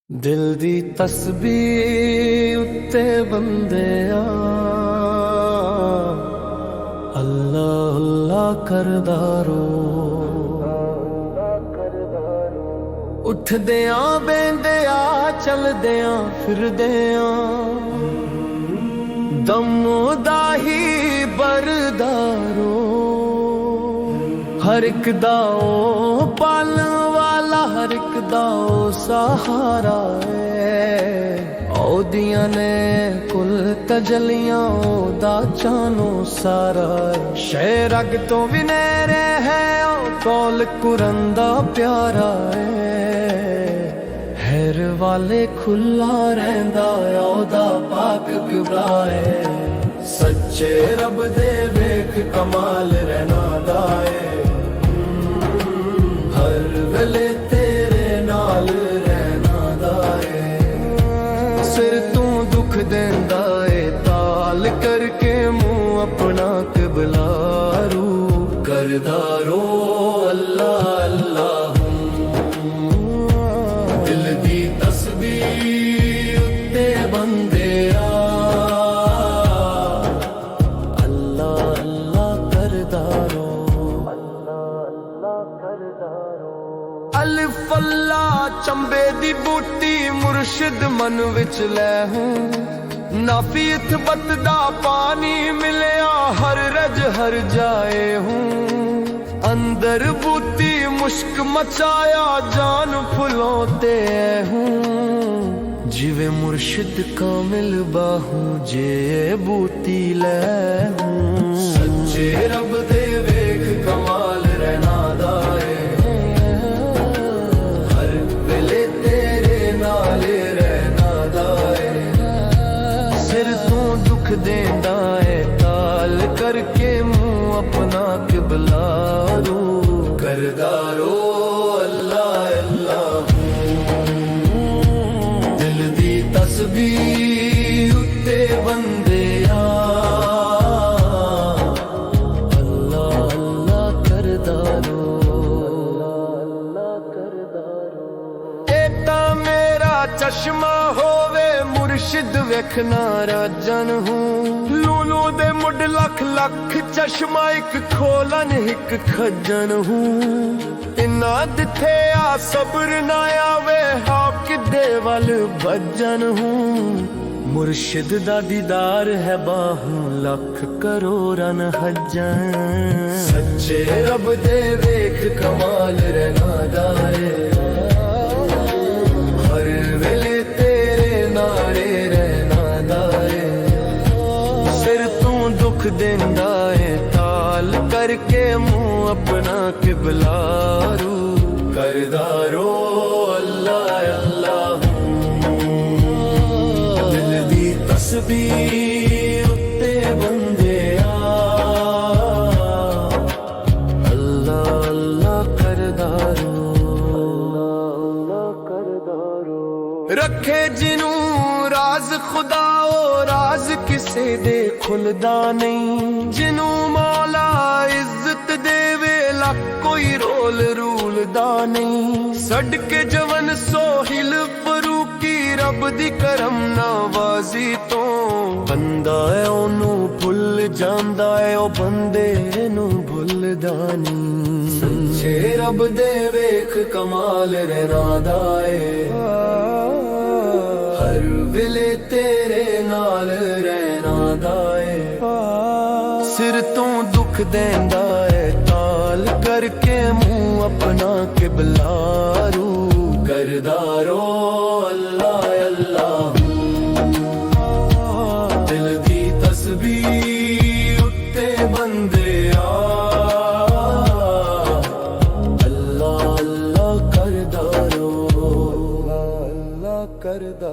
दिल दी तस्बीह उत्ते बंदिया अल्लाह अल्लाह करदा रो। उठदियां बेंदिया चलदियां फिरदियां दमो दा ही बरदारो। हर एक दा ओ पालन वाला हर एक दा ओ सहारा है। ओदियां ने कुल तजलियां ओदा चानो सारा है। शेर अग तो भी नेरे है ओ कौल कुरंदा प्यारा है। हैर वाले खुला रहंदा ओदा पाक किबला है। सच्चे रब दे वेख कमाल रहना दाए। हर वेले तेरे नाल रहना दाए। सिर तू दुख देंदा ए ताल करके मुंह अपना किबला रू करदा रो। अल्लाह अल्लाह दिल दी तस्बीह उत्ते बंदिया अल्लाह अल्लाह करदा रो। अलिफ अल्लाह चंबे दी बूटी मुर्शिद मन विच लै हूं। नाफीत बतदा पानी मिलया हर रज हर जाए हूं। अंदर बूटी मुश्क मचाया जान फुलों ते हूं। जिवे मुर्शिद कामिल बाहू जे बूटी लै हूं। सच्चे रब दे वेख कमाल रहना दाए। हर वेले तेरे नाल रहना दाए। सिर तू दुख देंदा है ताल करके मुंह अपना किबला रू करदा रो। अल्लाह अल्लाह दिल दी तस्बीह उत्ते बंदिया अल्लाह अल्लाह करदा रो। एता मेरा चश्मा होवे मुर्शिद वेखना राजन हूँ। लूलू दे मुड लख लख चश्मा एक खोलन एक खजन हूँ। इना दिथे आ सब्र ना आवे हाँ किदे वल भजन हूँ। मुर्शिद दा दीदार है बाहू लख करोड़न हजन। सच्चे रब दे वेख कमाल रहना दाए। हर वेले तेरे नारे रहना दाए। सिर तू दुख देंदा है ताल करके मुंह अपना किबला रू करदा रो। अल्लाह अल्लाह दिल दी तस्बीह उत्ते बंदिया अल्लाह अल्लाह करदा रो। रखे जिनू राज खुदा ओ राज किसे दे खुलदा नहीं। जिनू मौला इज्जत देवे लक कोई रोल रूलदा नहीं। सड़के जवन सोहिल फरूकी रब दी करम नवाजी तो। बंदा है ओनू भुल जांदा है ओ बंदे नू भुलदा नहीं। सच्चे रब दे वेख कमाल रहना दाए। हर वेले तेरे नाल रहना दाए। सिर तू दुख देंदा है ताल करके मुंह अपना किबला रू करदा रो। अल्लाह अल्लाह दिल दी तस्बीह उत्ते बंदिया अल्लाह अल्लाह करदा रो। अल्लाह करदा